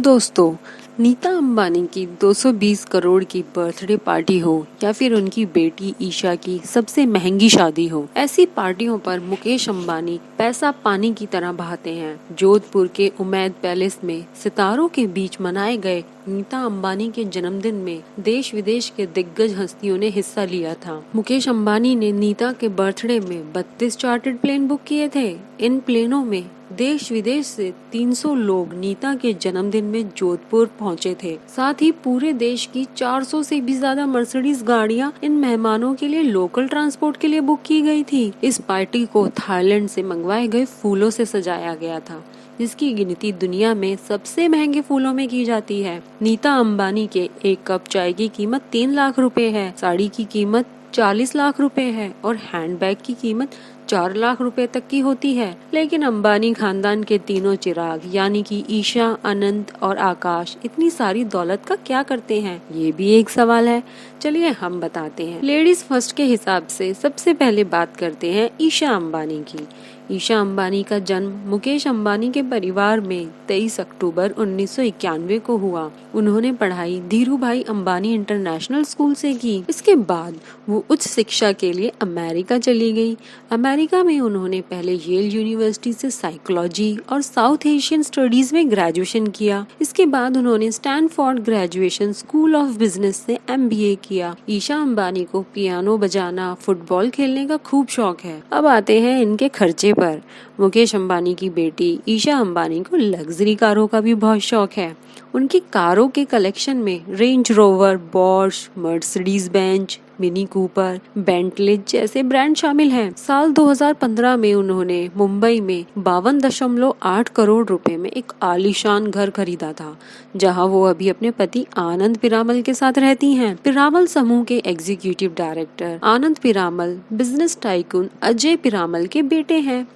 दोस्तों, नीता अंबानी की 220 करोड़ की बर्थडे पार्टी हो या फिर उनकी बेटी ईशा की सबसे महंगी शादी हो, ऐसी पार्टियों पर मुकेश अंबानी पैसा पानी की तरह बहाते हैं। जोधपुर के उमैद पैलेस में सितारों के बीच मनाए गए नीता अंबानी के जन्मदिन में देश विदेश के दिग्गज हस्तियों ने हिस्सा लिया था। मुकेश अंबानी ने नीता के बर्थडे में 32 चार्टर्ड प्लेन बुक किए थे। इन प्लेनों में देश विदेश से 300 लोग नीता के जन्मदिन में जोधपुर पहुंचे थे। साथ ही पूरे देश की 400 से भी ज्यादा मर्सिडीज गाड़ियां इन मेहमानों के लिए लोकल ट्रांसपोर्ट के लिए बुक की गई थी। इस पार्टी को थाईलैंड से मंगवाए गए फूलों से सजाया गया था, जिसकी गिनती दुनिया में सबसे महंगे फूलों में की जाती है। नीता अंबानी के एक कप चाय की कीमत 3 लाख रुपए है, साड़ी की कीमत 40 लाख रुपए है और हैंडबैग की कीमत 4 लाख रुपए तक की होती है। लेकिन अंबानी खानदान के तीनों चिराग यानी कि ईशा, अनंत और आकाश इतनी सारी दौलत का क्या करते हैं, ये भी एक सवाल है। चलिए हम बताते हैं। लेडीज फर्स्ट के हिसाब से सबसे पहले बात करते हैं ईशा अंबानी की। ईशा अंबानी का जन्म मुकेश अंबानी के परिवार में 23 अक्टूबर 1991 को हुआ। उन्होंने पढ़ाई धीरूभाई अंबानी इंटरनेशनल स्कूल से की। इसके बाद वो उच्च शिक्षा के लिए अमेरिका चली गई। अमेरिका में उन्होंने पहले येल यूनिवर्सिटी से साइकोलॉजी और साउथ एशियन स्टडीज में ग्रेजुएशन किया। इसके बाद उन्होंने Stanford graduation school of business से MBA किया। ईशा अंबानी को पियानो बजाना, फुटबॉल खेलने का खूब शौक है। अब आते हैं इनके खर्चे पर। मुकेश अंबानी की बेटी ईशा अंबानी को लग्जरी कारों का भी बहुत शौक है। उनकी कारों के कलेक्शन में Range Rover, Porsche, Mercedes Benz, Mini Cooper, Bentley जैसे ब्रांड शामिल हैं। साल 2015 में उन्होंने मुंबई में 52.8 करोड़ रुपए में एक आलीशान घर खरीदा था, जहां वो अभी अपने पति आनंद पीरामल के साथ रहती हैं। पीरामल समूह के executive director Anand Piramal business tycoon Ajay Piramal के बेटे हैं।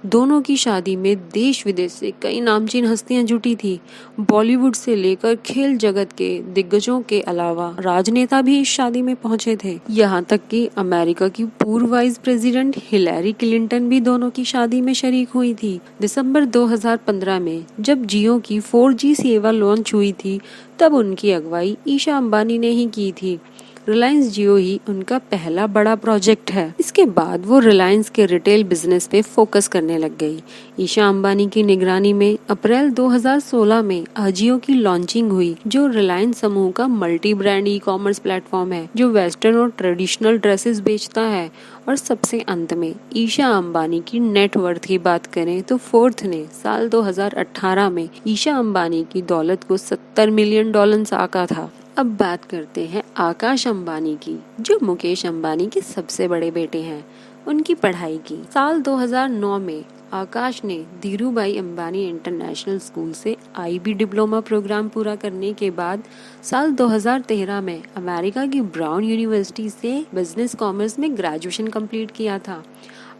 दोनों की शादी में देश विदेश से कई नामचीन हस्तियां जुटी थी। बॉलीवुड से लेकर खेल जगत के दिग्गजों के अलावा राजनेता भी इस शादी में पहुंचे थे। यहाँ तक कि अमेरिका की पूर्व वाइस प्रेसिडेंट हिलेरी क्लिंटन भी दोनों की शादी में शरीक हुई थी। दिसंबर 2015 में जब जियो की 4G सेवा लॉन्च हुई थी, तब उनकी अगुवाई ईशा अंबानी ने ही की थी। रिलायंस जियो ही उनका पहला बड़ा प्रोजेक्ट है। इसके बाद वो रिलायंस के रिटेल बिजनेस पे फोकस करने लग गई। ईशा अंबानी की निगरानी में अप्रैल 2016 में अजियो की लॉन्चिंग हुई, जो रिलायंस समूह का मल्टी ब्रांड ई-कॉमर्स प्लेटफॉर्म है, जो वेस्टर्न और ट्रेडिशनल ड्रेसेस बेचता है। और सबसे अंत में ईशा अंबानी की नेटवर्थ की बात करें तो फोर्थ ने साल 2018 में ईशा अंबानी की दौलत को $70 मिलियन आंका था। अब बात करते हैं आकाश अंबानी की, जो मुकेश अंबानी के सबसे बड़े बेटे हैं। उनकी पढ़ाई की साल 2009 में आकाश ने धीरूभाई अंबानी इंटरनेशनल स्कूल से IB डिप्लोमा प्रोग्राम पूरा करने के बाद साल 2013 में अमेरिका की ब्राउन यूनिवर्सिटी से बिजनेस कॉमर्स में ग्रेजुएशन कंप्लीट किया था।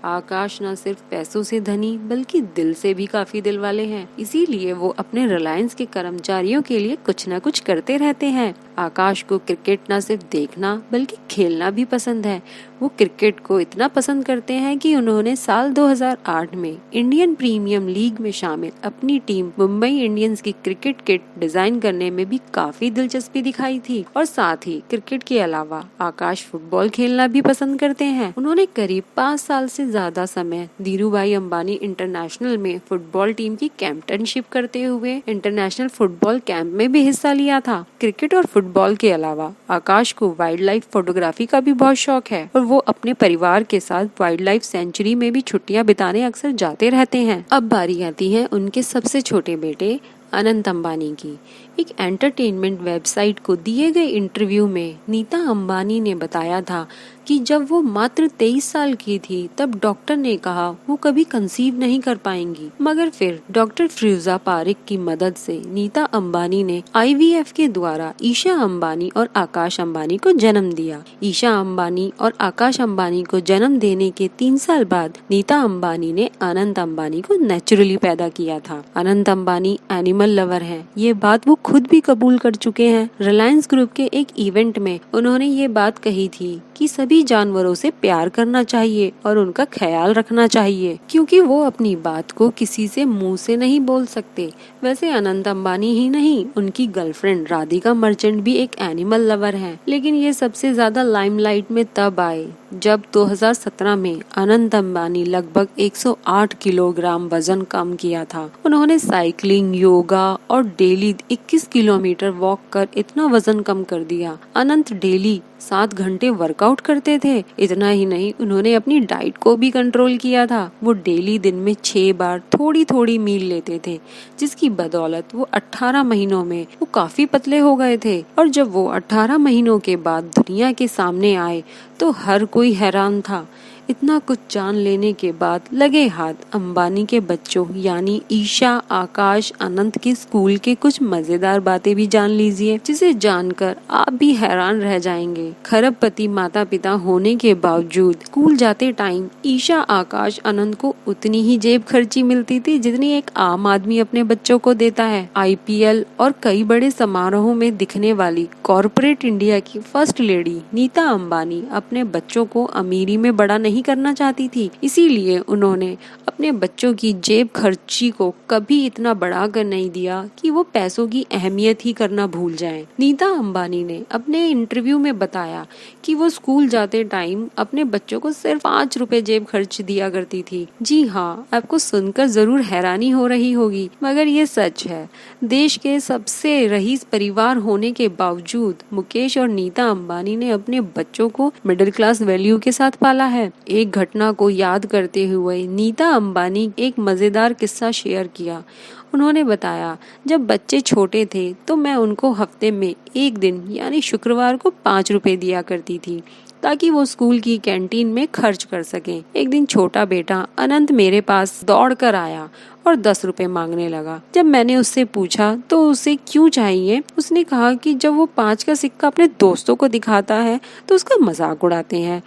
आकाश न सिर्फ पैसों से धनी बल्कि दिल से भी काफी दिल वाले हैं, इसीलिए वो अपने रिलायंस के कर्मचारियों के लिए कुछ न कुछ करते रहते हैं। आकाश को क्रिकेट न सिर्फ देखना बल्कि खेलना भी पसंद है। वो क्रिकेट को इतना पसंद करते हैं कि उन्होंने साल 2008 में इंडियन प्रीमियम लीग में शामिल अपनी टीम मुंबई इंडियंस की क्रिकेट किट डिजाइन करने में भी काफी दिलचस्पी दिखाई थी। और साथ ही क्रिकेट के अलावा आकाश फुटबॉल खेलना भी पसंद करते हैं। उन्होंने करीब 5 साल से ज्यादा समय धीरूभाई अंबानी इंटरनेशनल में फुटबॉल टीम की कैप्टनशिप करते हुए इंटरनेशनल फुटबॉल कैंप में भी हिस्सा लिया था। क्रिकेट और फुटबॉल के अलावा आकाश को वाइल्ड लाइफ फोटोग्राफी का भी बहुत शौक है और वो अपने परिवार के साथ वाइल्ड लाइफ सेंचुरी में भी छुट्टियां बिताने अक्सर जाते रहते हैं। अब बारी आती है उनके सबसे छोटे बेटे अनंत अंबानी की। एक एंटरटेनमेंट वेबसाइट को दिए गए इंटरव्यू में नीता अंबानी ने बताया था कि जब वो मात्र 23 साल की थी तब डॉक्टर ने कहा वो कभी कंसीव नहीं कर पाएंगी, मगर फिर डॉक्टर फिरोजा पारिक की मदद से नीता अंबानी ने IVF के द्वारा ईशा अंबानी और आकाश अंबानी को जन्म दिया। ईशा अंबानी और आकाश अंबानी को जन्म देने के 3 साल बाद नीता अंबानी ने अनंत अंबानी को नेचुरली पैदा किया था। अनंत अंबानी एनिमल लवर हैं, ये बात वो खुद भी कबूल कर चुके हैं। रिलायंस ग्रुप के एक इवेंट में उन्होंने ये बात कही थी कि सभी सभी जानवरों से प्यार करना चाहिए और उनका ख्याल रखना चाहिए, क्योंकि वो अपनी बात को किसी से मुंह से नहीं बोल सकते। वैसे अनंत अंबानी ही नहीं, उनकी गर्लफ्रेंड राधिका मर्चेंट भी एक एनिमल लवर है, लेकिन ये सबसे ज्यादा लाइमलाइट में तब आए जब 2017 में अनंत अंबानी लगभग 108 किलोग्राम वजन कम किया था। उन्होंने साइकिलिंग, योगा और डेली 21 किलोमीटर वॉक कर इतना वजन कम कर दिया। अनंत डेली 7 घंटे वर्कआउट करते थे। इतना ही नहीं, उन्होंने अपनी डाइट को भी कंट्रोल किया था। वो डेली दिन में 6 बार थोड़ी थोड़ी मील लेते थे, जिसकी बदौलत वो 18 महीनों में वो काफी पतले हो गए थे। और जब वो 18 महीनों के बाद दुनिया के सामने आए तो हर कोई हैरान था। इतना कुछ जान लेने के बाद लगे हाथ अंबानी के बच्चों यानी ईशा, आकाश, अनंत के स्कूल के कुछ मजेदार बातें भी जान लीजिए, जिसे जानकर आप भी हैरान रह जाएंगे। खरबपति माता पिता होने के बावजूद स्कूल जाते टाइम ईशा, आकाश, अनंत को उतनी ही जेब खर्ची मिलती थी जितनी एक आम आदमी अपने बच्चों को देता है। IPL और कई बड़े समारोहों में दिखने वाली कॉर्पोरेट इंडिया की फर्स्ट लेडी नीता अंबानी अपने बच्चों को अमीरी में बड़ा नहीं करना चाहती थी, इसीलिए उन्होंने अपने बच्चों की जेब खर्ची को कभी इतना बढ़ा कर नहीं दिया कि वो पैसों की अहमियत ही करना भूल जाएं। नीता अंबानी ने अपने इंटरव्यू में बताया कि वो स्कूल जाते टाइम अपने बच्चों को सिर्फ 5 रुपए जेब खर्च दिया करती थी। जी हाँ, आपको सुनकर जरूर हैरानी हो रही होगी, मगर ये सच है। देश के सबसे रईस परिवार होने के बावजूद मुकेश और नीता अंबानी ने अपने बच्चों को मिडिल क्लास वैल्यू के साथ पाला है। एक घटना को याद करते हुए नीता अंबानी एक मजेदार किस्सा शेयर किया। उन्होंने बताया, जब बच्चे छोटे थे तो मैं उनको हफ्ते में एक दिन यानी शुक्रवार को 5 रुपए दिया करती थी ताकि वो स्कूल की कैंटीन में खर्च कर सकें। एक दिन छोटा बेटा अनंत मेरे पास दौड़ कर आया और 10 रुपए मांगने लगा। जब मैंने उससे पूछा तो उसे क्यों चाहिए, उसने कहा कि जब वो 5 का सिक्का अपने दोस्तों को दिखाता है तो उसका मजाक उड़ाते हैं।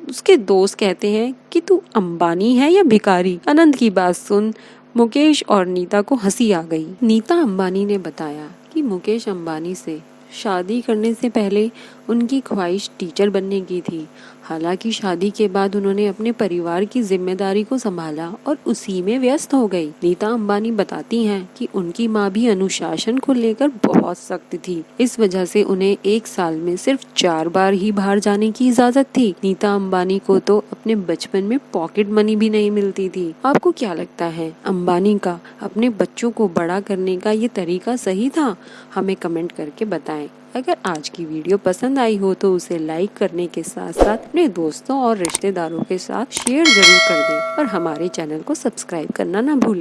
उसके दोस्त कहते हैं कि तू अंबानी है या भिखारी। अनंत की बात सुन मुकेश और नीता को हंसी आ गई। नीता अंबानी ने बताया कि मुकेश अंबानी से शादी करने से पहले उनकी ख्वाहिश टीचर बनने की थी। हालांकि शादी के बाद उन्होंने अपने परिवार की जिम्मेदारी को संभाला और उसी में व्यस्त हो गई। नीता अंबानी बताती हैं कि उनकी माँ भी अनुशासन को लेकर बहुत सख्त थी। इस वजह से उन्हें एक साल में सिर्फ 4 बार ही बाहर जाने की इजाजत थी। नीता अंबानी को तो अपने बचपन में पॉकेट मनी भी नहीं मिलती थी। आपको क्या लगता है, अंबानी का अपने बच्चों को बड़ा करने का ये तरीका सही था? हमें कमेंट करके बताएं। अगर आज की वीडियो पसंद आई हो तो उसे लाइक करने के साथ साथ अपने दोस्तों और रिश्तेदारों के साथ शेयर जरूर कर दें और हमारे चैनल को सब्सक्राइब करना ना भूलें।